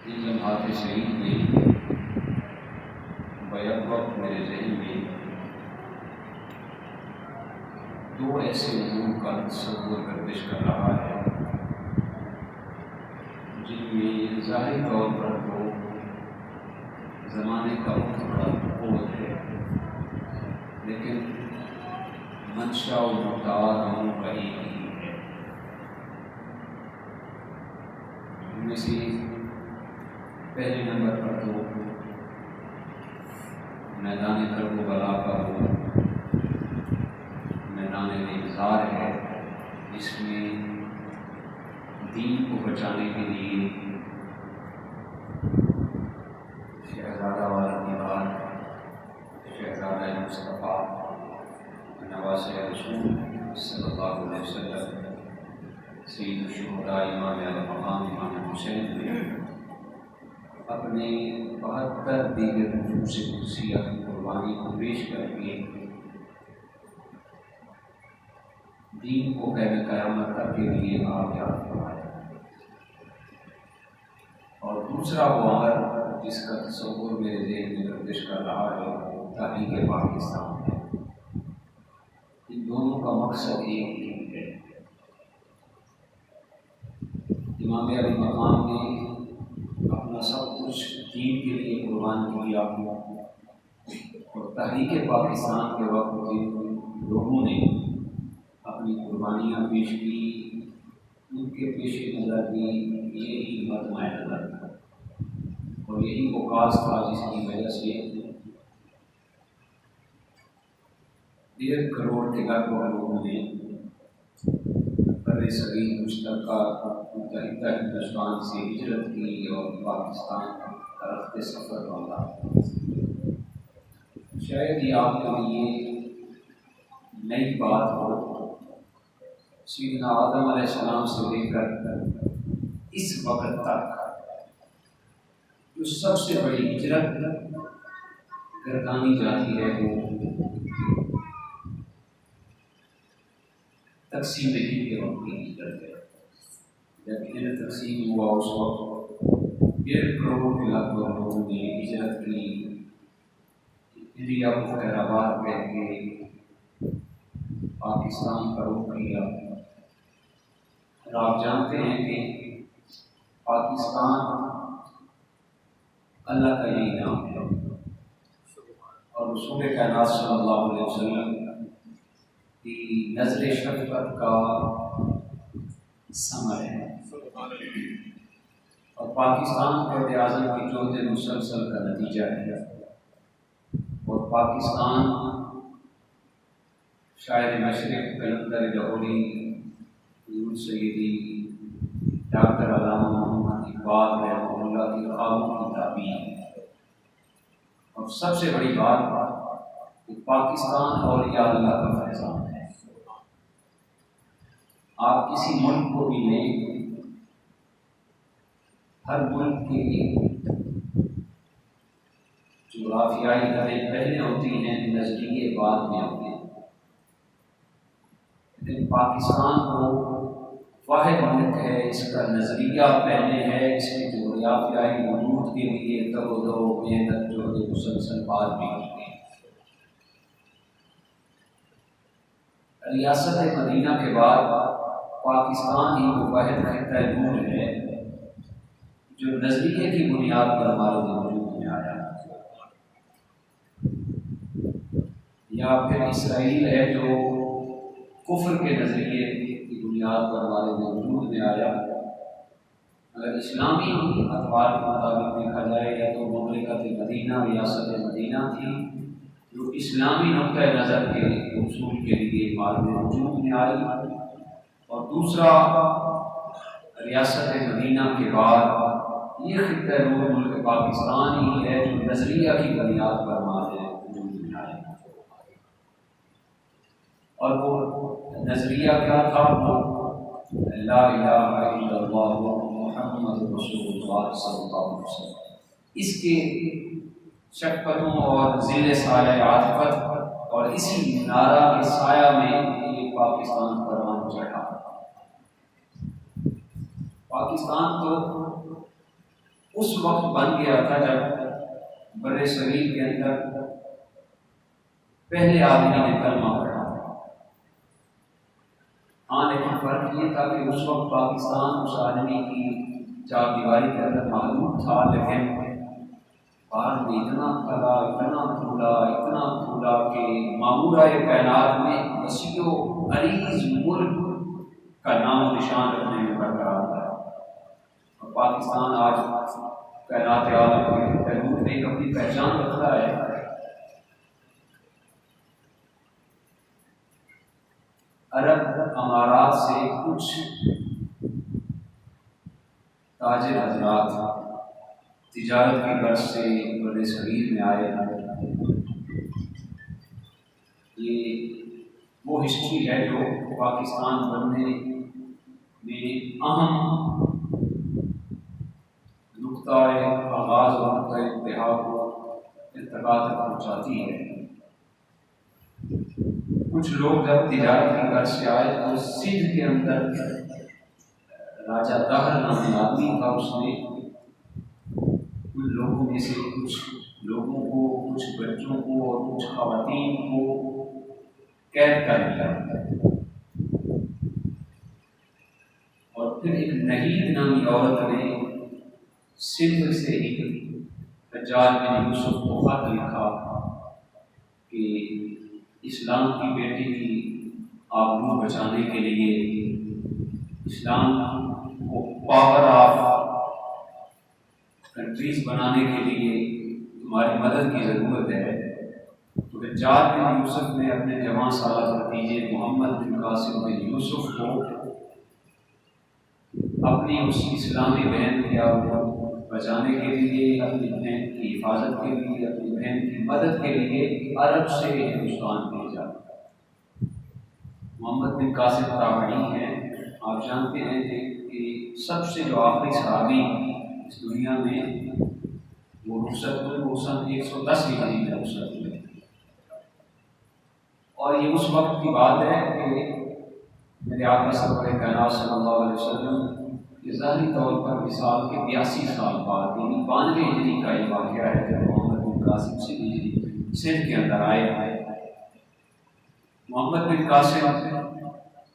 ان لمحات شہید میں بیک وقت میرے ذہن میں دو ایسے امور کا تصور گردش کر رہا ہے جن میں ظاہری طور پر تو زمانے کا بہت بڑا بہت ہے، لیکن منشا و مدعا دونوں کا ایک ہی ہے۔ ان میں سے پہلے نمبر پر تو میدان کرب و بلا کا وہ میدان انتظار ہے جس میں دین کو بچانے کے لیے شہزادہ والا دیوار، شہزادہ مصطفیٰ نواز رسول صلی اللہ علیہ وسلم، سید الشہداء امام المقام امام حسین نے اپنے 72 دیگر نفوس قدسیہ کی قربانی کو پیش کر کے دین کو قید قیامت تک کے لیے کامیاب فرمایا۔ اور دوسرا وہ عمل جس کا تصور میرے ذہن میں گردش کر رہا ہے وہ تحریک پاکستان ہے۔ ان دونوں کا مقصد ایک ہی ہے۔ امام علی مقام نے اپنا سب کچھ دین کے لیے قربان کیا اور تحریک پاکستان کے وقت جن لوگوں نے اپنی قربانیاں پیش کی ان کے پیش نظر بھی یہی مجمع نظر تھا اور یہی وہ کاز تھا جس کی وجہ سے 1.5 کروڑ کے لگ بھگ لوگوں نے بر صغیر مشترکہ متحدہ ہندوستان سے ہجرت کی اور پاکستان کا رخت سفر باندھا۔ شاید یہ آپ کے لیے نئی بات ہو، سیدنا آدم علیہ السلام سے لے کر اس وقت تک جو سب سے بڑی ہجرت گردانی جاتی ہے وہ تقسیم ہند کے وقت کی ہجرت ہے۔ جب ہند تقسیم ہوا اس وقت 1.5 کروڑ کے لگ بھگ لوگوں نے ہجرت کی، انڈیا کو خیرآباد کہہ کے پاکستان کا رخ کیا۔ اور آپ جانتے ہیں کہ پاکستان اللہ کا یہی نام ہے اور رسول کائنات صلی اللہ علیہ وسلم کی نظر شفقت کا ثمر ہے اور پاکستان قائد اعظم کی جہد مسلسل کا نتیجہ ہے۔ اور پاکستان شاعر مشرق قلندر لاہوری حضور سیدی ڈاکٹر علامہ محمد اقبال رحمہ اللہ کی خوابوں کی تعبیر ہے۔ اور سب سے بڑی بات کہ پاکستان اولیاء اللہ کا فیضان ہے۔ آپ کسی ملک کو بھی لیں، ہر ملک کی جغرافیائی حدیں پہلے ہوتی ہیں، نزدیکی بعد میں ہوتے ہیں، لیکن پاکستان کو واحد ملک ہے، اس کا نظریہ پہلے ہے، اس کی جغرافیائی وجود کے لیے تگ و دو محنت جو مسلسل بعد بھی کی ہے۔ ریاست مدینہ کے بعد پاکستان ہی وہ واحد خطہ نور ہے جو نظریے کی بنیاد پر ہمارے وجود میں آیا، یا پھر اسرائیل ہے جو کفر کے نظریے کی بنیاد پر ہمارے وجود میں آیا۔ اگر اسلامی اخبار کے مطابق دیکھا جائے یا تو مملکت مدینہ ریاست مدینہ تھی جو اسلامی نقطۂ نظر کے اصول کے لیے ہمارے وجود میں آئی، اور دوسرا ریاست مدینہ کے بعد یہ خطہ نور ملک پاکستان ہی ہے جو نظریہ کی بنیاد پر ہمارے وجود میں آیا۔ اور وہ نظریہ کیا تھا؟ وہ لا الہ الا اللہ محمد رسول اللہ صلی اللہ علیہ وسلم۔ اس کے شفقتوں اور ذل سایہ عاطفت اور اسی نعرہ کے سایہ میں یہ پاکستان پروان چڑھا۔ پاکستان تو اس وقت بن گیا تھا جب بر صغیر کے اندر پہلے آدمی نے کلمہ پڑھا۔ ہاں لیکن فرق یہ تھا کہ اس وقت پاکستان اس آدمی کی چار دیواری کے اندر معلوم تھا، لیکن بعد میں اتنا پھولا کہ معمورہ کائنات میں وسیع و عریض ملک کا نام و نشان رکھنے میں برقرار ہے۔ اور پاکستان آج کائنات عالم کے پہلو میں اپنی پہچان رکھتا ہے۔ عرب امارات سے کچھ تاجر حضرات تجارت کی غرض سے بر صغیر میں آئے۔ یہ وہ ہسٹری ہے جو پاکستان بننے میں اہم نقطۂ آغاز اور نقطۂ انتہا کو ارتقا تک پہنچاتی ہے۔ کچھ لوگ جب تجارت کی غرض سے آئے تو سندھ کے اندر راجہ دہر نامی آدمی تھا، اس نے ان لوگوں میں سے کچھ لوگوں کو، کچھ بچوں کو اور کچھ خواتین کو قید کر لیا، اور پھر ایک نہید نامی عورت نے سندھ سے ایک حجاج بن یوسف کو خط لکھا کہ اسلام کی بیٹی کی آبرو بچانے کے لیے، اسلام کو پاور آف کنٹریز بنانے کے لیے تمہاری مدد کی ضرورت ہے۔ تو حجاج بن یوسف نے اپنے جوان سالہ بھتیجے محمد بن قاسم بن یوسف کو اپنی اس اسلامی بہن کے آبرو بچانے کے لیے، اپنی بہن کی حفاظت کے لیے، اپنی بہن کی مدد کے لیے عرب سے ہندوستان بھیجا۔ محمد بن قاسم تابعی ہیں، آپ جانتے ہیں کہ سب سے جو آخری صحابی اس دنیا میں وہ رخصت ہوئے، وہ سن 110 ہجری میں رخصت ہوئے، اور یہ اس وقت کی بات ہے کہ میرے آقا سرور کائنات صلی اللہ علیہ وسلم یہ ظاہری طور پر وصال کے 82 سال بعد، یعنی 92 ہجری کا یہ واقعہ ہے جب محمد بن قاسم سے ہجری سندھ کے اندر آئے۔ محمد بن قاسم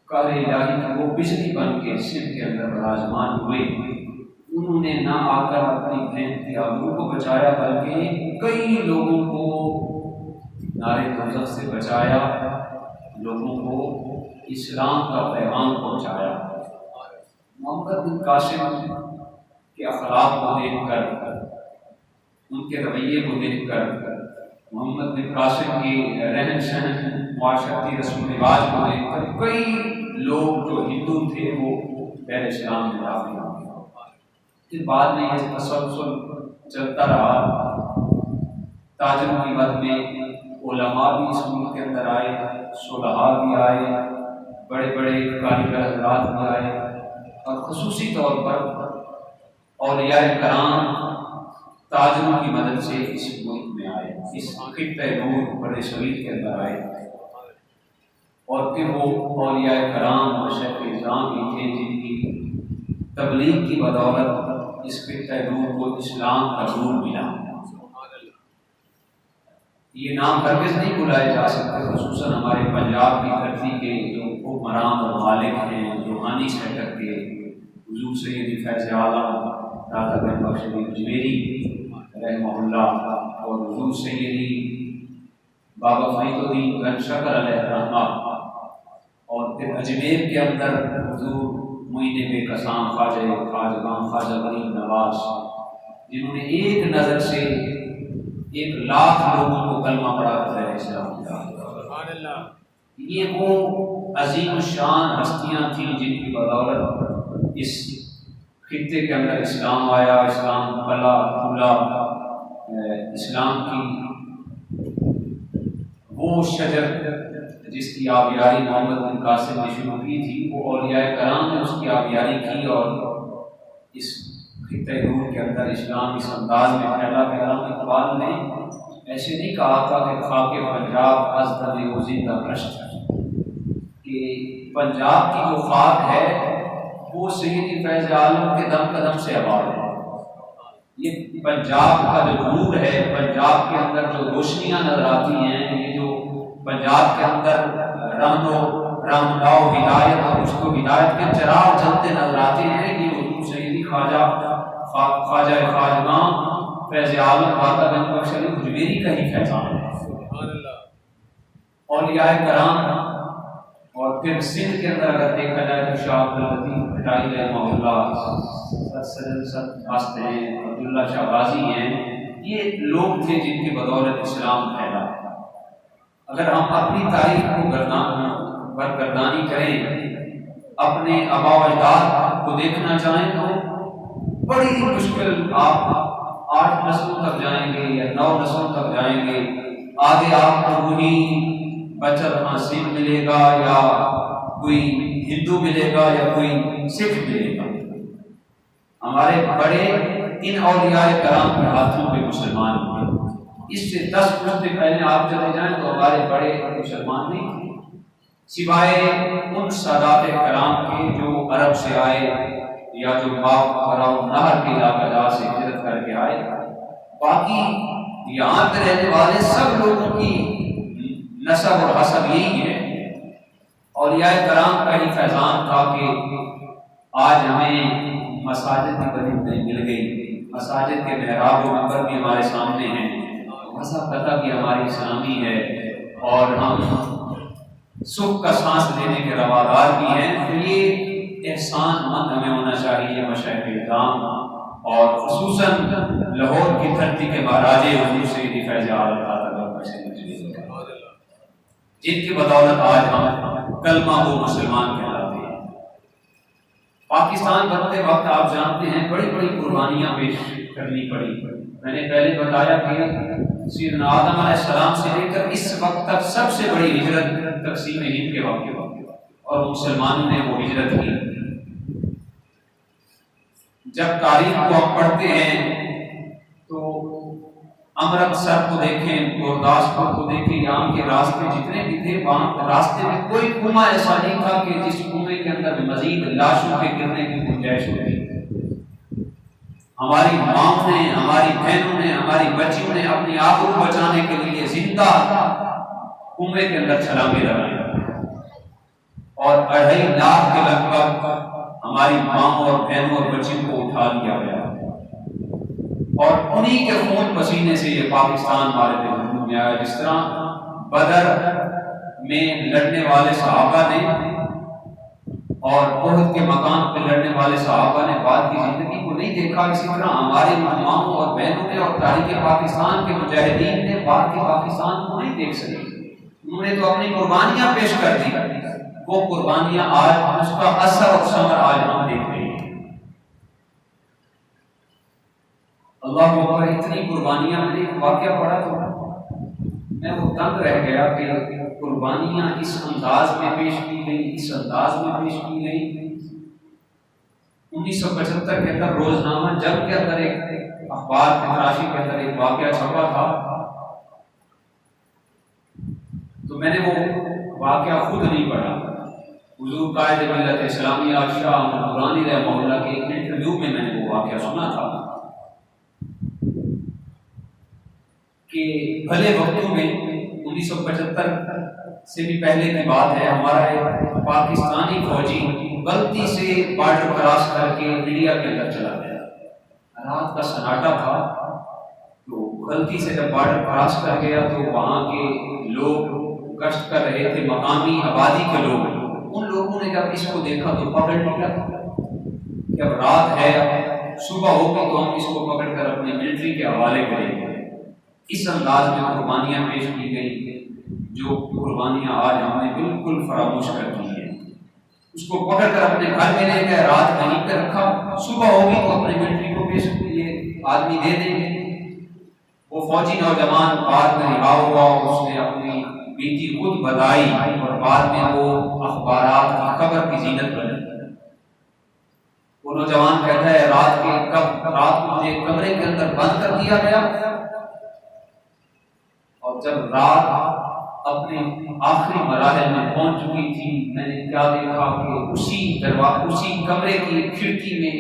کار الہی کی وہ بجلی بن کے سندھ کے اندر براجمان ہوئے۔ انہوں نے نہ آ کر اپنی بہن کی آبرو کو بچایا، بلکہ کئی لوگوں کو نارے دوزخ سے بچایا، لوگوں کو اسلام کا پیغام پہنچایا۔ محمد بن قاسم کے اخلاق کو دیکھ کر، ان کے رویے کو دیکھ کر، محمد بن قاسم کی رہن سہن، معاشرتی رسم و رواج کو دیکھ کر کئی لوگ جو ہندو تھے وہ پہلے اسلام میں داخل ہو گئے۔ پھر بعد میں یہ تسلسل چلتا رہا، تاجروں کی مد میں علماء بھی اس ملک کے اندر آئے، صلحاء بھی آئے، بڑے بڑے کاریگر حضرات بھی آئے، اور خصوصی طور پر اولیاء کرام تاجروں کی مدد سے اس ملک میں آئے، اس خطۂ نور بر صغیر کے اندر آئے، اور پھر وہ اولیاء کرام اور شیخ اعظام بھی تھے جن کی تبلیغ کی بدولت اس خطۂ نور کو اسلام کا نور ملا۔ یہ نام ہرگز نہیں بلائے جا سکتے، خصوصاً ہمارے پنجاب کی دھرتی کے جو حکمران اور مالک ہیں، روحانی سیکٹر کے حضور سید فیض عالم داتا گنج بخش اجمیری رحمہ اللہ، اور حضور سیدی بابا فرید الدین گنج شکر علیہ الرحمہ، اور پھر اجمیر کے اندر حضور معین بے کسان خواجہ غریب نواز، جنہوں نے ایک نظر سے 1,00,000 لوگوں کو کلمہ پڑھا کر اسلام کا۔ یہ وہ عظیم الشان ہستیاں تھیں جن کی بدولت اس خطے کے اندر اسلام آیا، اسلام پلا پھولا۔ اسلام کی وہ شجر جس کی آبیاری محمد بن قاسم نے شروع کی تھی، وہ اولیاء کرام نے اس کی آبیاری کی، اور اس خطۂ نور کے اندر اسلام اس انداز میں پھیلا کہ علامہ اقبال نے ایسے نہیں کہا تھا کہ خاک پنجاب از دم و زندہ برشت ہے، کہ پنجاب کی جو خاک ہے وہ سیدی فیض عالم کے دم قدم سے آباد ہے۔ یہ پنجاب کا جو نور ہے، پنجاب کے اندر جو روشنیاں نظر آتی ہیں، یہ جو پنجاب کے اندر رحمت و ہدایت اور اس کو ہدایت کے چراغ جلتے نظر آتے ہیں، یہ حضور سیدی خواجہ خواجگاں فیض عالم داتا گنج بخش علی اجمیری کا ہی فیضان ہے۔ اولیاء کرام اور پھر سندھ کے اندر اگر دیکھا جائے تو شاہ عبداللطیف بھٹائی رحمہ اللہ، سید عبداللہ شاہ غازی ہیں، یہ لوگ تھے جن کی بدولت اسلام پھیلا۔ اگر ہم اپنی تاریخ کو برگردانی کریں، اپنے آباء و اجداد کو دیکھنا چاہیں تو بڑی مشکل آپ 8 نسلوں تک جائیں گے یا 9 نسلوں تک جائیں گے، آگے آپ کو وہی بچر سنگھ ملے گا یا کوئی ہندو ملے گا یا کوئی سکھ ملے گا۔ ہمارے بڑے ان اولیاء کرام کے ہاتھوں پہ مسلمان ہوئے۔ اس سے 10 پشتے پہلے آپ چلے جائیں تو ہمارے بڑے مسلمان نہیں تھے، سوائے ان سادات کرام کے جو عرب سے آئے یا جو نہر کے علاقہ جات سے ہجرت کر کے آئے۔ باقی یہاں پہ رہنے والے سب لوگوں کی نسب اور حسب یہی ہے۔ اولیاء کرام کا ہی فیضان تھا کہ آج ہمیں مساجد کی بنی مل گئی، مساجد کے محراب و منبر بھی ہمارے سامنے ہیں، مذہب پتہ بھی ہماری اسلامی ہے، اور ہم سکھ کا سانس لینے کے روادار بھی ہیں۔ تو یہ احسان مند ہمیں ہونا چاہیے مشائخ کرام اور خصوصاً لاہور کی دھرتی کے مہاراج حضور سیدی فیض عالم جن کی بدولت آج ہم کلمہ گو مسلمان کہلاتے ہیں۔ پاکستان بنتے وقت آپ جانتے ہیں بڑی بڑی قربانیاں پیش کرنی پڑی۔ میں نے پہلے بتایا کہ سیدنا آدم علیہ السلام سے لے کر اس وقت تک سب سے بڑی ہجرت تقسیم ہند کے وقت اور مسلمانوں نے وہ ہجرت کی۔ جب تاریخ کو ہم پڑھتے ہیں تو امرتسر کو دیکھیں، گرداسپور کو دیکھیں، یہاں کے راستے جتنے بھی تھے وہاں راستے میں کوئی کنواں ایسا نہیں تھا کہ جس کنویں کے اندر مزید لاشوں کے گرنے کی گنجائش ہوتی۔ ہماری ماں نے، ہماری بہنوں نے، ہماری بچیوں نے اپنی آبرو بچانے کے لیے زندہ کنویں کے اندر چھلانگیں لگائیں، اور 2.5 لاکھ کے لگ بھگ ہماری ماں اور بہنوں اور بچیوں کو اٹھا لیا گیا، اور انہی کے خون پسینے سے یہ پاکستان ہمارے پہ وجود میں آیا۔ جس طرح بدر میں لڑنے والے صحابہ نے اور احد کے مقام پہ لڑنے والے صحابہ نے بعد کی زندگی کو نہیں دیکھا، اسی طرح ہمارے ماؤں اور بہنوں نے اور تاریخ پاکستان کے مجاہدین نے بعد کے پاکستان کو نہیں دیکھ سکے۔ انہوں نے تو اپنی قربانیاں پیش کر دی، وہ قربانیاں آج اس کا اثر اور ثمر آج ہم دیکھ رہے ہیں۔ اللہ اکبر، اتنی قربانیاں، میں نے ایک واقعہ پڑھا تو میں وہ تنگ رہ گیا کہ قربانیاں اس انداز میں پیش کی گئی، اس انداز میں پیش کی گئی۔ 1975 کے اندر روزنامہ جنگ کے اندر ایک اخبار کراچی کے اندر ایک واقعہ چھپا تھا، تو میں نے وہ واقعہ خود نہیں پڑھا، حضور قائد ملت اسلامیہ شاہ احمد درانی رحمہ اللہ کے ایک انٹرویو میں نے وہ واقعہ سنا تھا کہ بھلے وقتوں میں 1975 سے بھی پہلے کی بات ہے، ہمارا ایک پاکستانی فوجی غلطی سے بارڈر کراس کر کے انڈیا کے اندر چلا گیا۔ رات کا سناٹا تھا، تو غلطی سے جب بارڈر کراس کر گیا تو وہاں کے لوگ گشت کر رہے تھے، مقامی آبادی کے لوگ، ان لوگوں نے جب اس کو دیکھا تو پکڑ لیا کہ اب رات ہے، صبح ہوگی تو ہم اس کو پکڑ کر اپنے ملٹری کے حوالے کریں گے۔ اس انداز میں قربانیاں پیش کی گئی، جو قربانیاں آج ہم نے بالکل فراموش کر دی ہیں۔ اس کو پکڑ کر اپنے گھر میں لے گئے، رات کہیں پہ رکھا، صبح ہوگی تو اپنے ملٹری کو پیش یہ آدمی دے دیں گے۔ وہ فوجی نوجوان بعد میں رہا ہوا، اس نے اپنی بیٹی خود بتائی اور بعد میں وہ اخبارات کی خبر کی زینت بنی۔ وہ نوجوان کہتا ہے رات کو مجھے کمرے کے اندر بند کر دیا گیا، اور جب رات اپنے آخری مراحل میں پہنچ چکی تھی، میں نے کیا دیکھا کہ اسی کمرے کی کھڑکی میں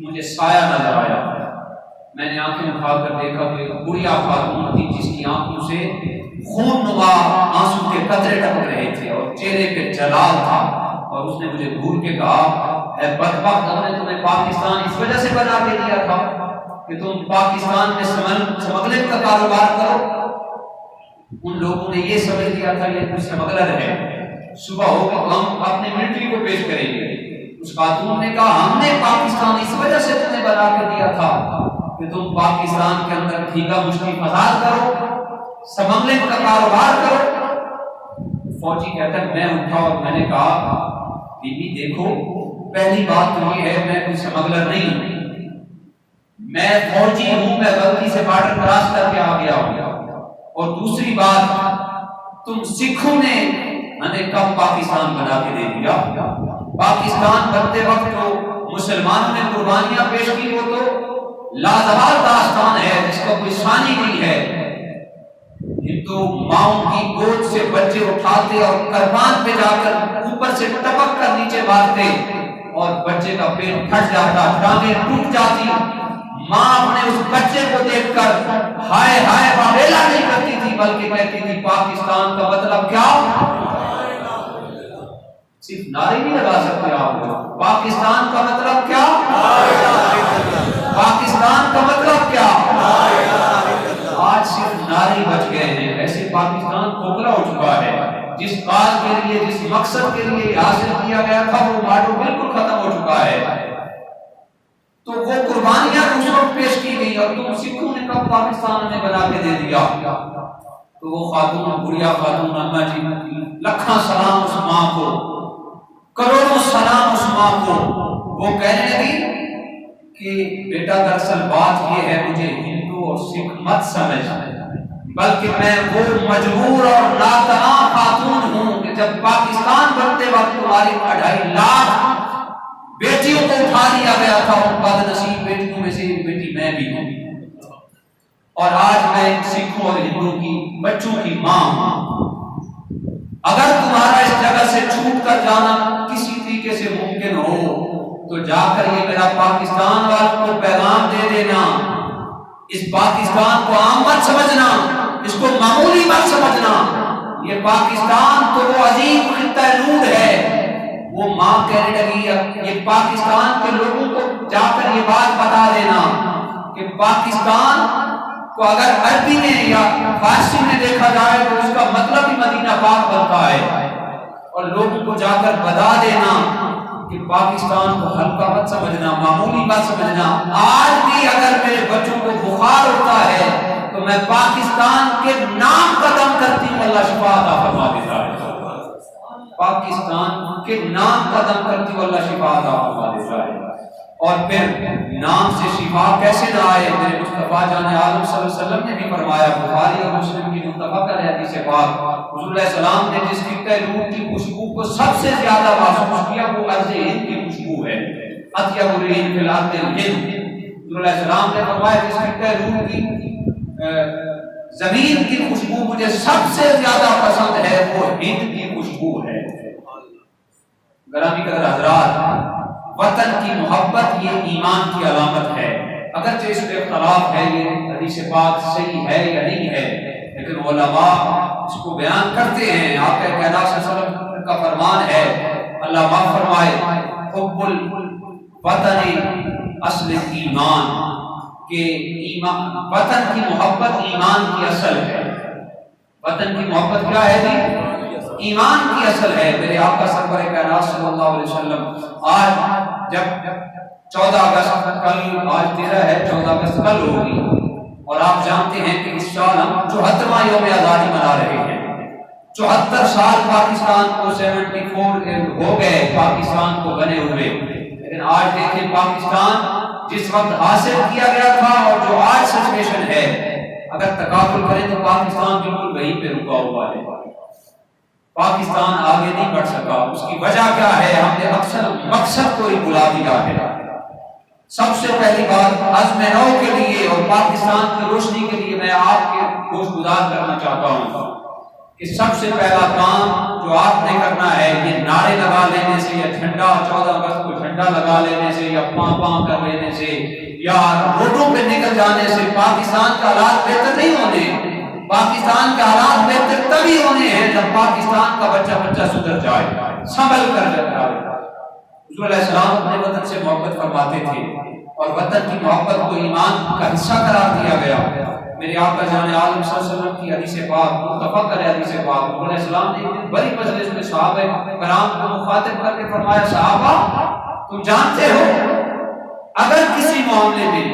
مجھے سایہ نظر آیا۔ میں نے آنکھیں اٹھا کر دیکھا کہ ایک بڑھیا خاتون تھی جس کی آنکھوں سے خون نما آنسو کے قطرے ٹپک رہے تھے اور چہرے پہ جلال تھا، اور اس نے مجھے گھور کے کہا اے بدبخت، ہم نے تمہیں پاکستان اس وجہ سے بنا کے دیا تھا کہ تم پاکستان میں سمگلنگ کا کاروبار کرو۔ ان لوگوں نے یہ سمجھ لیا تھا یہ کچھ سمگلر ہے، صبح ہوگا تو ہم اپنے ملٹری کو پیش کریں گے۔ اس خاتون نے کہا ہم نے پاکستان اس وجہ سے تمہیں بنا کے دیا تھا کہ تم پاکستان کے اندر ٹھیکا مشتی فساد کرو، سمگلنگ کا کاروبار کرو۔ فوجی کہتا ہے میں اٹھا اور میں نے کہا بی بی دیکھو، پہلی بات تو یہ ہے میں کوئی سمگلر نہیں ہوں، میں فوجی ہوں، میں غلطی سے بارڈر کراس کر کے آ گیا ہوں، اور دوسری بات تم سکھوں نے ہمیں کب پاکستان بنا کے دے دیا؟ پاکستان بنتے وقت جو مسلمانوں نے قربانیاں پیش کی وہ تو لازوال داستان ہے جس کا کوئی ثانی نہیں ہے۔ ہندو ماؤں کی گود سے بچے اٹھاتے اور قربان پہ جا کر اوپر سے ٹپک کر نیچے مارتے اور بچے کا پیٹ پھٹ جاتا، ٹانگیں ٹوٹ جاتی، ماں اپنے اس بچے کو دیکھ کر ہائے ہائے واویلا نہیں کرتی تھی بلکہ کہتی تھی پاکستان کا مطلب کیا؟ صرف نعرے نہیں لگا سکتے آپ لوگ، پاکستان کا مطلب کیا؟ پاکستان کا مطلب کیا؟ آج صرف نعرے بچ گئے ہیں، ایسے پاکستان کھوکھلا ہو چکا ہے۔ جس کاج کے لیے جس مقصد کے لیے حاصل کیا گیا تھا وہ ماڈل بالکل ختم ہو چکا ہے۔ تو وہ قربانیاں اس وقت پیش کی گئی اور تم سکھوں نے کب پاکستان نے بنا کے دے دیا؟ تو وہ خاتون بڑھیا خاتون اما جی لکھاں سلام اس ماں کو، کروڑوں سلام اس ماں کو، وہ کہنے لگی کہ بیٹا دراصل بات یہ ہے مجھے ہندو اور سکھ مت سمجھ، بلکہ میں وہ مجبور اور ناتواں خاتون ہوں کہ جب پاکستان بنتے وقت تمہاری 2.5 لاکھ بیٹیوں کو اٹھا لیا گیا تھا، ان بد نصیب بیٹیوں میں سے ایک بیٹی میں بھی ہوں، اور آج میں سکھوں اور ہندوؤں کی بچوں کی ماں ہوں۔ اگر تمہارا اس جگہ سے چھوٹ کر جانا کسی طریقے سے ممکن ہو تو جا کر یہ میرا پاکستان والوں کو پیغام دے دینا، اس پاکستان کو عام مت سمجھنا، اس کو معمولی مت سمجھنا، یہ پاکستان تو وہ عظیم خطہ نور ہے۔ وہ ماں کہنے لگی یہ پاکستان کے لوگوں کو جا کر یہ بات بتا دینا کہ پاکستان کو اگر عربی میں یا فارسی میں دیکھا جائے تو اس کا مطلب ہی مدینہ پاک بنتا ہے، اور لوگوں کو جا کر بتا دینا کہ پاکستان کو ہلکا مت سمجھنا، معمولی مت سمجھنا۔ آج بھی اگر میرے بچوں کو بخار ہوتا ہے تو میں پاکستان کے نام قدم کرتی ہوں، اللہ شفا عطا فرما دیتا ہے۔ پاکستان کے نام قدم کرتی ہوں، اللہ شفا عطا فرما دیتا ہے۔ اور پھر نام سے شفا کیسے نہ آئے؟ میرے مصطفیٰ جان عالم صلی اللہ علیہ وسلم نے بھی فرمایا، بخاری اور مسلم کی متفق حدیث پاک، حضور علیہ السلام نے جس خطہ روح کی خوشبو کو سب سے زیادہ محسوس کیا وہ ارض ہند کی خوشبو ہے، اطیب الريح فی الارض الہند۔ حضور علیہ السلام نے فرمایا جس خطہ روح کی زمین کی خوشبو مجھے سب سے زیادہ پسند ہے وہ ہند کی خوشبو ہے۔ گرامی قدر حضرات، وطن کی محبت یہ ایمان کی علامت ہے، اگرچہ اس پہ اختلاف ہے یہ حدیث پاک صحیح ہے یا نہیں ہے، لیکن علماء اس کو بیان کرتے ہیں۔ آپ کا کائنات صلی اللہ علیہ وسلم کا فرمان ہے، اللہ معاف فرمائے، حب الوطن اصل ایمان، کہ وطن کی محبت ایمان کی اصل ہے۔ وطن کی محبت کیا ہے جی؟ ایمان کی اصل ہے۔ میرے آقا سرور کائنات صلی اللہ علیہ وسلم آج جب 14 اگست کل، آج 13 ہے، 14 اگست کل ہوگی، اور آپ جانتے ہیں کہ اس سال ہم 74واں یوم آزادی منا رہے ہیں۔ 74 سال پاکستان کو 74 ہو گئے پاکستان کو بنے ہوئے، لیکن آج دیکھیں پاکستان جس وقت حاصل کیا گیا تھا اور جو آج سچویشن ہے، اگر تقابل کریں تو پاکستان بالکل وہیں پہ رکا ہوا ہے۔ پاکستان آگے نہیں بڑھ سکا، اس کی وجہ کیا ہے؟ ہم نے اکثر مقصد کو ہی بلا دیا ہے۔ سب سے پہلی بات عزم نو کے لیے اور پاکستان کی روشنی کے لیے میں آپ کے گوش گزار کرنا چاہتا ہوں کہ سب سے پہلا کام جو آپ نے کرنا ہے، یہ نعرے لگا لینے سے یا جھنڈا 14 اگست کو جھنڈا جھنڈا لگا لینے سے یا پاں کر لینے سے یا روڈوں پہ نکل جانے سے پاکستان کا حالات بہتر نہیں ہونے. پاکستان کے حالات بہتر تبھی ہونے ہیں جب پاکستان کا بچہ سدھر جائے, سنبھل کر جائے. حضور علیہ السلام اپنے وطن سے محبت فرماتے تھے اور وطن کی محبت کو ایمان کا حصہ قرار دیا گیا. میرے آقا جان عالم صلی اللہ علیہ وسلم کی حدیث پاک متفق علیہ حدیث پاک, حضور علیہ السلام نے ایک بڑی مجلس میں صحابہ کرام کو مخاطب کر کے فرمایا, صحابہ تم جانتے ہو اگر کسی معاملے میں,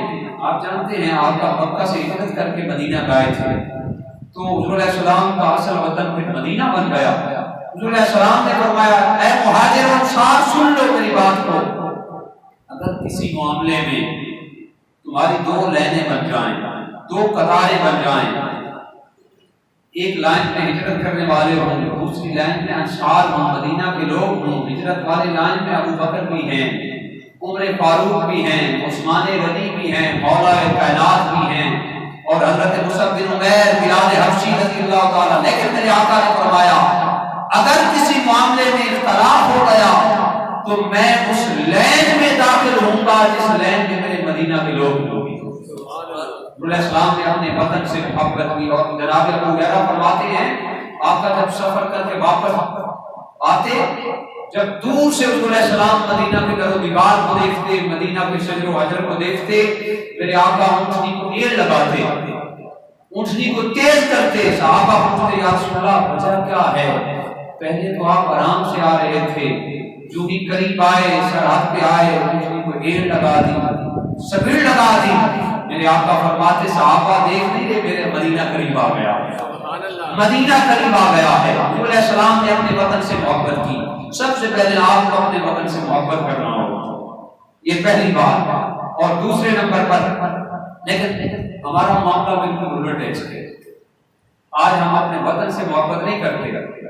آپ جانتے ہیں آپ کا مکہ سے ہجرت کر کے مدینہ گئے تھے تو حضور علیہ السلام کا اصل وطن پھر مدینہ بن گیا. حضور علیہ السلام نے فرمایا اے مہاجر و انصار سن لو میری بات کو, اگر کسی معاملے میں تمہاری دو لائنیں بن جائیں, دو قطاریں بن جائیں, ایک لائن میں ہجرت کرنے والے ہوں, دوسری لائن میں انصار ہوں, مدینہ کے لوگ ہوں, ہجرت والے لائن میں ابو بکر بھی ہیں, عمر فاروق بھی ہیں, عثمان غنی بھی ہیں, مولا کائنات بھی ہیں اور حضرت مصعب بن عمیر بلال حبشی رضی اللہ تعالیٰ. لیکن میرے آقا نے فرمایا اگر کسی معاملے میں اختلاف ہو گیا تو میں اس لین میں داخل ہوں گا جس لین میں میرے مدینہ کے لوگ ہوں. علیہ السلام نے اپنے وطن سے محبت کی اور جناب ابو ہریرہ فرماتے ہیں آپ کا جب سفر کر کے واپس آتے, جب دور سے حضور علیہ السلام مدینہ کے در و دیوار کو دیکھتے, مدینہ کے شجر و حجر کو دیکھتے, میرے آقا اونٹنی کو تیل لگاتے, اونٹنی کو تیز کرتے. صحابہ پوچھتے یا رسول اللہ وجہ کیا ہے؟ پہلے تو آپ آرام سے آ رہے تھے, جو بھی قریب آئے سرحد پہ آئے اونٹنی کو ایڑ لگا دی, سبیڑ لگا دی. میرے آقا فرماتے صحابہ دیکھ نہیں رہے میرے مدینہ قریب آ گیا, مدینہ قریب آ گیا ہے. حضور علیہ السلام نے اپنے وطن سے محبت کی. سب سے پہلے آپ کو اپنے وطن سے محبت کرنا ہوگا, یہ پہلی بات. اور دوسرے نمبر پر لیکن ہمارا معاملہ بالکل الٹ ہے. آج ہم اپنے وطن سے محبت نہیں کرتے,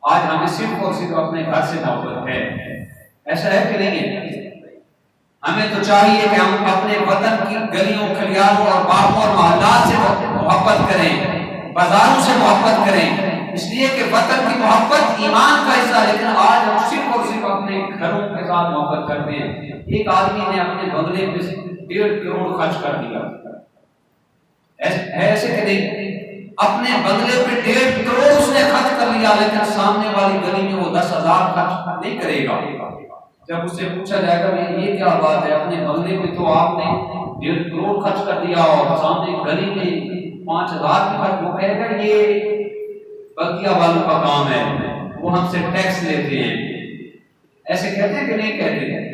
آج ہمیں صرف اور صرف اپنے گھر سے محبت ہے. ایسا ہے کہ نہیں ہے؟ ہمیں تو چاہیے کہ ہم اپنے وطن کی گلیوں کھلیانوں اور باغوں اور محلات سے محبت کریں, بازاروں سے محبت کریں, اس لیے کہ وطن کی محبت ایمان کا حصہ. لیکن آج ہم صرف اور صرف اپنے گھروں کے ساتھ محبت کرتے ہیں. ایک آدمی نے اپنے بنگلے پہ 1.5 کروڑ خرچ کر دیا, ایسے کہ نہیں, اپنے بنگلے پہ 1.5 کروڑ اس نے خرچ کر لیا, لیکن سامنے والی گلی میں وہ 10,000 خرچ نہیں کرے گا. جب اس سے پوچھا جائے گا یہ کیا بات ہے, اپنے بنگلے پہ تو آپ نے 1.5 کروڑ خرچ کر دیا اور سامنے گلی میں 5,000 کی خرچ, وہ کہے گا یہ بلدیہ والوں کا کام ہے, وہ ہم سے ٹیکس لیتے ہیں. ایسے کہتے ہیں کہ نہیں کہتے؟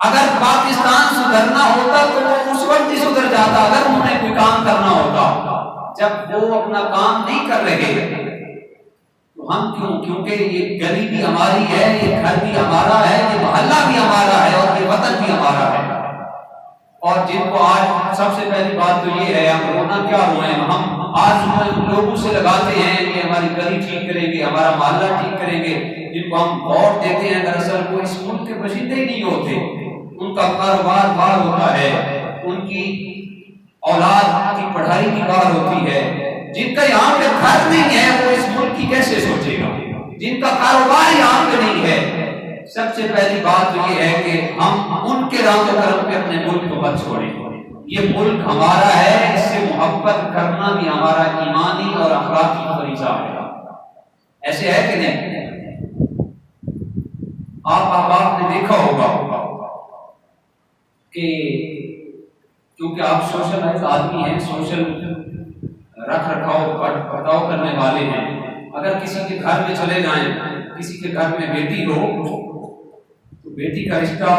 اگر پاکستان سدھرنا ہوتا تو وہ اس وقت ہی سدھر جاتا اگر انہیں کوئی کام کرنا ہوتا. جب وہ اپنا کام نہیں کر رہے تو ہم کیوں؟ کیونکہ یہ گلی بھی ہماری ہے, یہ گھر بھی ہمارا ہے, یہ محلہ بھی ہمارا ہے اور یہ وطن بھی ہمارا ہے. اور جن کو آج سب سے پہلی بات تو یہ ہے, ہم رونا کیا روئے, ہم آج لوگوں سے لگاتے ہیں کہ ہماری گلی ٹھیک کریں گے, ہمارا محلہ ٹھیک کریں گے. جن کو ہم ووٹ دیتے ہیں دراصل وہ اس ملک کے باشندے ہی نہیں ہوتے, ان کا کاروبار باہر ہوتا ہے, ان کی اولاد کی پڑھائی بھی باہر ہوتی ہے. جن کا یہاں پہ گھر نہیں ہے وہ اس ملک کی کیسے سوچے گا؟ جن کا کاروبار یہاں پہ نہیں ہے, سب سے پہلی بات تو یہ ہے کہ ہم ان کے رنگ و کرم پہ اپنے ملک کو مت چھوڑیں. یہ ملک ہمارا ہے, اس سے محبت کرنا بھی ہمارا ایمانی اور اخلاقی فریضہ ہے. ایسے ہے کہ نہیں؟ آپ نے دیکھا ہوگا کہ کیونکہ آپ سوشل آدمی ہیں, سوشل رکھ رکھاؤ برتاؤ کرنے والے ہیں, اگر کسی کے گھر میں چلے جائیں, کسی کے گھر میں بیٹی ہو تو بیٹی کا رشتہ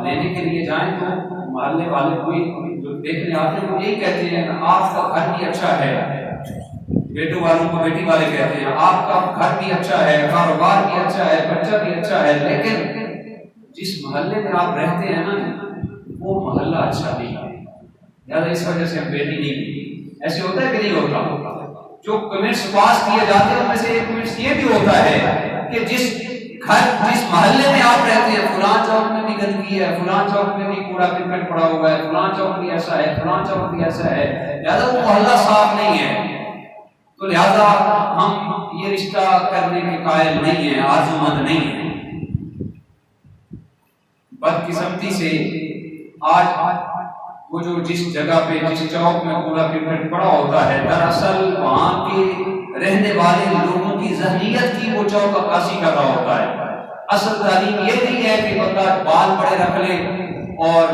لینے کے لیے جائیں تو محلے والے کوئی جو دیکھنے آتے ہیں وہ یہی کہتے ہیں کہ آپ کا گھر بھی اچھا ہے. بیٹوں والوں کو بیٹی والے کہتے ہیں آپ کا گھر بھی اچھا ہے, کاروبار بھی اچھا ہے, بچہ بھی اچھا ہے, لیکن جس محلے میں آپ رہتے ہیں نا وہ محلہ اچھا نہیں ہے, لہٰذا اس وجہ سے ہم بیٹی نہیں دی. ایسے ہوتا ہے کہ نہیں ہوتا؟ جو کمنٹس پاس کیے جاتے ہیں ان میں سے ایک کمنٹس یہ بھی ہوتا ہے کہ جس محلے میں آپ رہتے ہیں فلاں چوک میں بھی گندگی ہے, فلاں چوک میں بھی کوڑا کرکٹ پڑا ہوا ہے, فلاں چوک بھی ایسا ہے, فلاں چوک بھی ایسا ہے, لہٰذا وہ محلہ صاف نہیں ہے, تو لہذا ہم یہ رشتہ کرنے کے قائل نہیں ہیں, آرزومند نہیں ہیں. بدقسمتی سے آج وہ جو جس جگہ پہ جس چوک میں کوڑا کرکٹ پڑا ہوتا ہے، دراصل وہاں کے رہنے والے لوگوں کی ذہنیت کی وہ چوک عکاسی کر رہا ہوتا ہے۔ اصل تعلیم یہ نہیں ہے کہ بندہ بال بڑے رکھ لے اور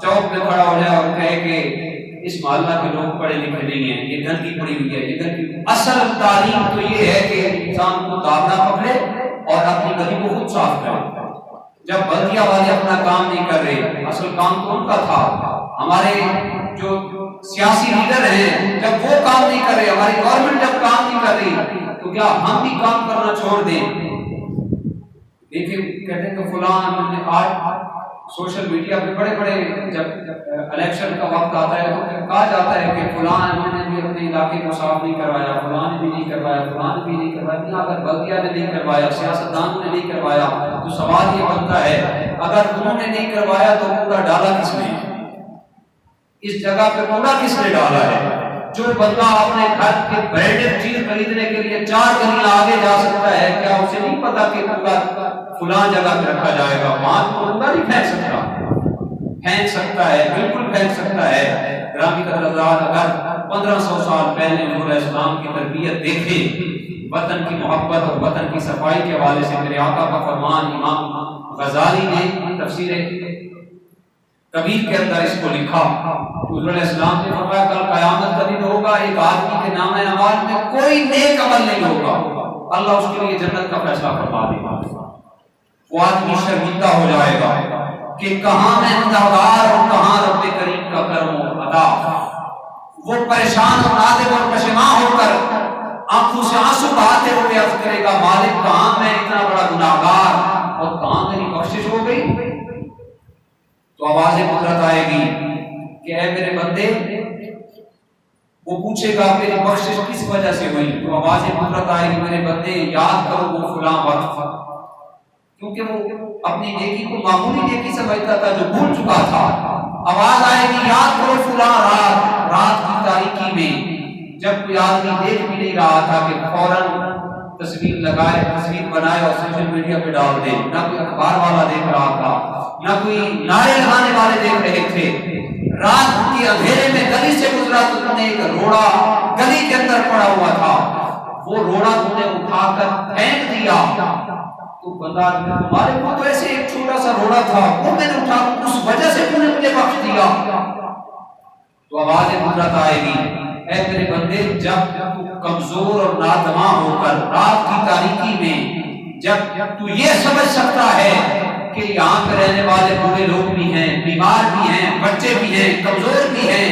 چوک میں کھڑا ہو جائے اور کہے کہ اس محلہ کے لوگ پڑھے لکھے نہیں ہیں، یہ گندگی پڑی ہوئی ہے، یہ گندگی۔ اصل تعلیم تو یہ ہے کہ انسان کو داغنا پکڑے اور اپنی گلی کو خود صاف کرے۔ جب بلدیہ والے اپنا کام نہیں کر رہے، اصل کام تو ان کا تھا۔ ہمارے جو سیاسی لیڈر ہیں جب وہ کام نہیں کر رہے، ہماری گورنمنٹ جب کام نہیں کر رہی، تو کیا ہم بھی کام کرنا چھوڑ دیں؟ دیکھیں کہتے ہیں کہ فلاں آج سوشل میڈیا پہ بڑے بڑے جب الیکشن کا وقت آتا ہے تو کہا جاتا ہے کہ فلاں انہوں نے بھی اپنے علاقے کو صاف نہیں کروایا، فلاں نے بھی نہیں کروایا، فلاں نے بھی نہیں کروایا۔ اگر بلدیہ نے نہیں کروایا، سیاستدانوں نے نہیں کروایا، تو سوال یہ بنتا ہے اگر انہوں نے نہیں کروایا تو کوڑا ڈالا کس نے؟ اس جگہ پہ کوڑا کس نے ڈالا ہے؟ جو بندہ اپنے گھر کے برانڈڈ چیز خریدنے کے لیے 4 گلیاں آگے جا سکتا ہے، کیا اسے نہیں پتا کہ کوڑا فلاں جگہ پہ رکھا جائے گا؟ وہاں تو کوڑا نہیں پھینک سکتا۔ پھینک سکتا ہے، بالکل پھینک سکتا ہے۔ گرامی حضرات، اگر 1500 سال پہلے نور اسلام کی تربیت دیکھیں، وطن کی محبت اور وطن کی صفائی کے حوالے سے میرے آقا کا فرمان امام غزالی نے تفسیر کبیر کے اندر اس کو لکھا۔ حضور علیہ السلام نے فرمایا کل قیامت کا دن ہوگا، ایک آدمی کے نام اعمال میں کوئی نیک عمل نہیں ہوگا، اللہ اس کے لیے جنت کا فیصلہ فرما دے گا۔ وہ آدمی شرمندہ ہو جائے گا کہ کہاں میں گنہگار اور کہاں رب کریم کا کرم و عطا۔ وہ پریشان اور نادم اور پشیمان ہو کر آنکھوں سے آنسو بہاتے ہوئے عرض کرے گا مالک کہاں میں اتنا بڑا گنہگار اور کہاں میری بخشش ہو گئی؟ تو آواز قدرت آئے گی کہ اے میرے بندے، وہ پوچھے گا میری بخشش کس وجہ سے ہوئی؟ تو آواز قدرت آئے گی میرے بندے یاد کرو وہ فلاں وقت، کیونکہ وہ اپنی نیکی کو معمولی نیکی سمجھتا تھا جو بھول چکا تھا۔ آواز آئے گی یاد کرو فلاں رات، رات کی تاریکی میں جب کوئی آدمی دیکھ بھی نہیں رہا تھا کہ فوراً تصویر لگائے، تصویر بنائے اور سوشل میڈیا پہ ڈال دے، نہ کوئی اخبار والا دیکھ رہا تھا، نہ کوئی نعرے لگانے والے دیکھ رہے تھے۔ رات کے اندھیرے میں گلی سے گزرا تو تم نے ایک روڑا گلی کے اندر پڑا ہوا تھا، وہ روڑا تم نے اٹھا کر پھینک دیا، تو بتا تمہارے کو تو ایسے ایک چھوٹا سا روڑا تھا، وہ میں نے اٹھا، اس وجہ سے تم نے مجھے بخش دیا۔ تو آواز قدرت آئے گی اے میرے بندے، جب کمزور اور نادماں ہو کر رات کی تاریکی میں جب تو یہ سمجھ سکتا ہے کہ یہاں پہ رہنے والے بوڑھے لوگ بھی ہیں، بیمار بھی ہیں، بچے بھی ہیں، کمزور بھی ہیں،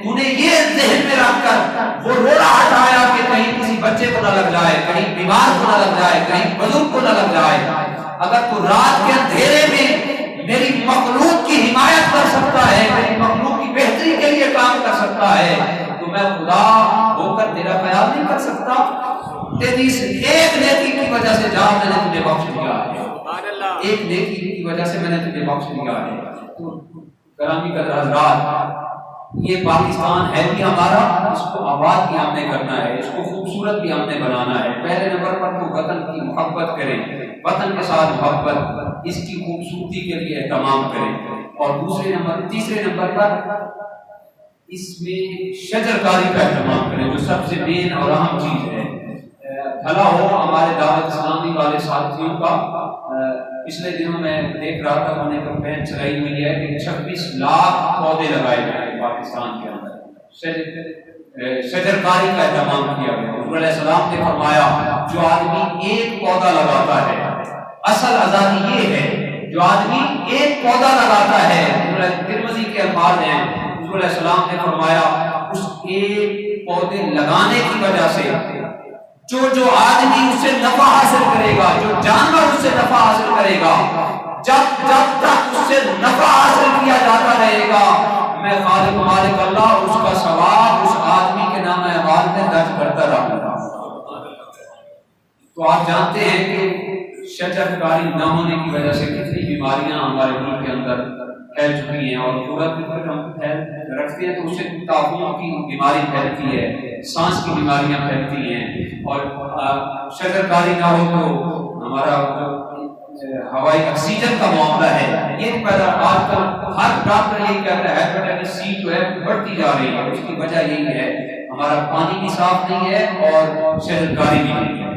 تو نے یہ ذہن میں رکھ کر وہ روڑا ہٹایا کہ کہیں کسی بچے کو نہ لگ جائے، کہیں بیمار کو نہ لگ جائے، کہیں بزرگ کو نہ لگ جائے۔ اگر تو رات کے اندھیرے میں میری مخلوق کی حمایت کر سکتا ہے، میری مخلوق کی بہتری کے لیے کام کر سکتا ہے، تو میں خدا ہو کر تیرا خیال نہیں کر سکتا؟ تیری اس ایک نیکی کی وجہ سے جا میں نے تجھے بخش دیا ہے، ایک نیکی کی وجہ سے میں نے تجھے بخش دیا ہے۔ تو گرامی قدر حضرات، یہ پاکستان ہے بھی ہمارا، اس کو آباد بھی ہم نے کرنا ہے، اس کو خوبصورت بھی ہم نے بنانا ہے۔ پہلے نمبر پر تو وطن کی محبت کریں، وطن کے ساتھ محبت، اس کی خوبصورتی کے لیے اہتمام کریں، اور تیسرے نمبر پر اس میں شجر کاری کا اہتمام کریں، جو سب سے مین اور اہم چیز ہے۔ بھلا ہو ہمارے دعوت اسلامی والے ساتھیوں کا، پچھلے دنوں میں دیکھ رہا تھا انہوں نے کمپین چلائی ہوئی ہے کہ 26 لاکھ پودے لگائے گئے پاکستان کے اندر، شجر کاری کا اہتمام کیا گیا۔ حضور علیہ السلام نے فرمایا جو آدمی ایک پودا لگاتا ہے، اصل آزادی یہ ہے جو آدمی ایک پودا لگاتا ہے، ترمذی کے الفاظ ہیں، حضور علیہ السلام نے فرمایا اس ایک پودے لگانے کی وجہ سے جو آدمی اس سے نفع حاصل کرے گا، جو جانور اس سے نفع حاصل کرے گا، جب تک اس سے نفع حاصل کیا جاتا رہے گا، میں خالق مالک اللہ اس کا ثواب اس آدمی کے نام اعمال میں درج کرتا رہوں گا۔ تو آپ جانتے ہیں کہ شجر کاری نہ ہونے کی وجہ سے کتنی بیماریاں ہمارے ملک کے اندر پھیل چکی ہیں، اور پورا دن ہم رکھتے ہیں تو اس سے تعفن کی بیماری پھیلتی ہے، سانس کی بیماریاں پھیلتی ہیں، اور شجر کاری نہ ہو تو ہمارا ہوائی آکسیجن کا معاملہ ہے، یہ پیدا آج کل ہر ڈاکٹر یہ کہتا ہے ہیپیٹائٹس سی جو ہے بڑھتی جا رہی ہے، اس کی وجہ یہی ہے ہمارا پانی بھی صاف نہیں ہے اور شہرکاری بھی نہیں ہے۔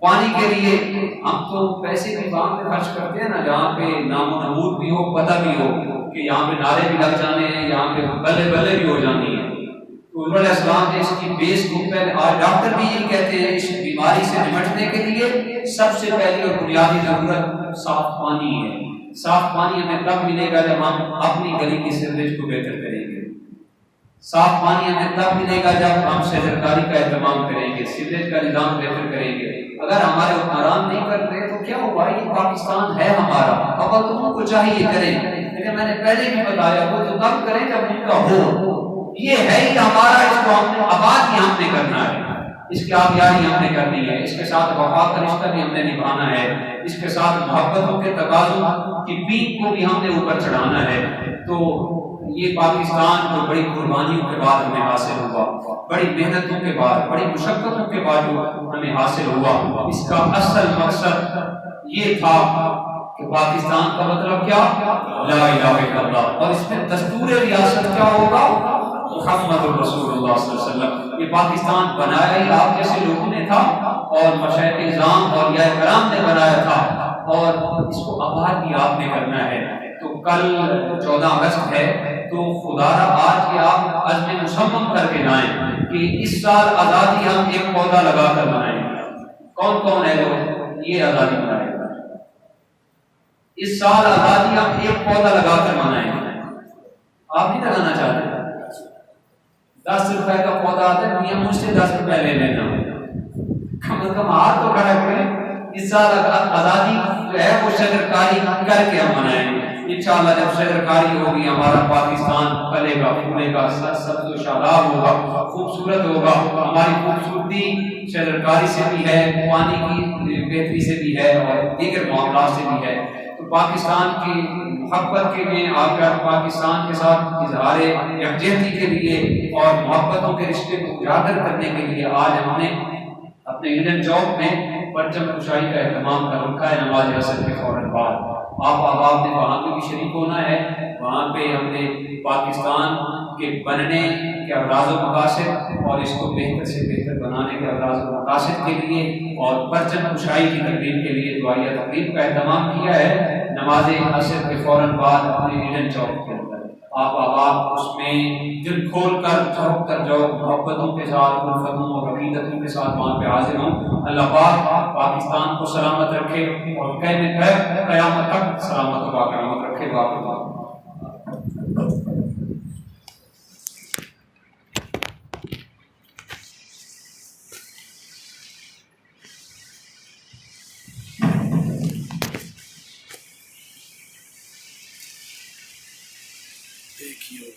پانی کے لیے ہم تو پیسے بھی وہاں پہ خرچ کرتے ہیں نا جہاں پہ نام و نمود بھی ہو، پتہ بھی ہو کہ یہاں پہ نعرے بھی لگ جانے ہیں، یہاں پہ بلے بلے بھی ہو جانی ہے۔ تو حضور علیہ السلام نے اس کی بیس کو پہلے، آج ڈاکٹر بھی یہ کہتے ہیں اس بیماری سے نمٹنے کے لیے سب سے پہلی اور بنیادی ضرورت صاف پانی ہے۔ صاف پانی ہمیں تب ملے گا جب ہم اپنی گلی کی سیوریج کو بہتر کریں گے۔ صاف پانی ہمیں تب ملے گا جب ہم شہرکاری کا اہتمام کریں گے، سیوریج کا نظام بہتر کریں گے۔ اگر ہمارے حکمران نہیں کرتے تو کیا ہوا؟ یہ پاکستان ہے ہمارا، اب ان کو چاہیے کریں، لیکن میں نے پہلے بھی بتایا وہ تو تب کریں جب ان کا ہو۔ یہ ہے ہی ہمارا، اس کو ہم نے آباد ہی ہم نے کرنا ہے، اس کی آبیاری ہم نے کرنی ہے، اس کے ساتھ وفا کا رشتہ بھی ہم نے نبھانا ہے، اس کے ساتھ محبتوں کے تقاضوں کی پیک کو بھی ہم نے اوپر چڑھانا ہے۔ تو یہ پاکستان جو بڑی قربانیوں کے بعد ہمیں حاصل ہوا، بڑی محنتوں کے بعد، بڑی مشقتوں کے بعد جو ہمیں حاصل ہوا، اس کا اصل مقصد یہ تھا کہ پاکستان کا مطلب کیا؟ لا الہ الا اللہ، اور اس میں دستور ریاست کیا ہوگا؟ محمد رسول اللہ صلی اللہ علیہ وسلم۔ یہ پاکستان بنایا ہی آپ جیسے لوگوں نے تھا، اور مشائخ اعظام اور اولیاء کرام نے بنایا تھا، اور اس کو آباد بھی آپ نے کرنا ہے۔ تو کل 14 اگست ہے، تو خدا را آج کے آپ عزم مصمم کر کے جائیں کہ اس سال آزادی ہم ایک پودا لگا کر منائیں گے۔ کون کون ہے جو یہ آزادی منائے گا؟ اس سال آزادی ہم ایک پودا لگا کر منائیں گے۔ آپ نہیں لگانا چاہتے؟ 10 روپے کا پودا آتا ہے، میاں مجھ سے 10 روپے لے لینا، کم از کم ہاتھ تو کھڑا کریں۔ اس سال آزادی جو ہے وہ شجرکاری کر کے ہم منائیں گے انشاءاللہ۔ جب شجرکاری ہوگی ہمارا پاکستان پھلے گا، پھولے گا، سبز و شاداب ہوگا، خوبصورت ہوگا۔ ہماری خوبصورتی شجرکاری سے بھی ہے، پانی کی بہتری سے بھی ہے، اور دیگر معاملات سے بھی ہے۔ تو پاکستان کی محبت کے لیے آ کر پاکستان کے ساتھ اظہار یکجہتی کے لیے اور محبتوں کے رشتے کو اجاگر کرنے کے لیے آج ہم نے اپنے انڈین چوک میں پرچم کشائی کا اہتمام کر رکھا ہے نماز عصر کے فوراً بعد۔ آپ احباب نے وہاں پہ بھی شریک ہونا ہے۔ وہاں پہ ہم نے پاکستان کے بننے کے اغراض و مقاصد اور اس کو بہتر سے بہتر بنانے کے اغراض و مقاصد کے لیے اور پرچم کشائی کی تقریب کے لیے دعائیہ تقریب کا اہتمام کیا ہے نماز عصر کے فوراً بعد اپنے انڈین چوک کے اندر۔ آپ احباب اس میں دل کھول کر جھک کر جو محبتوں کے ساتھ، الفتوں اور عقیدتوں کے ساتھ وہاں پہ حاضر ہوں۔ اللہ پاک پاکستان کو سلامت رکھے اور قیامت تک سلامت و باقیامت رکھے۔ باقی دیکھیے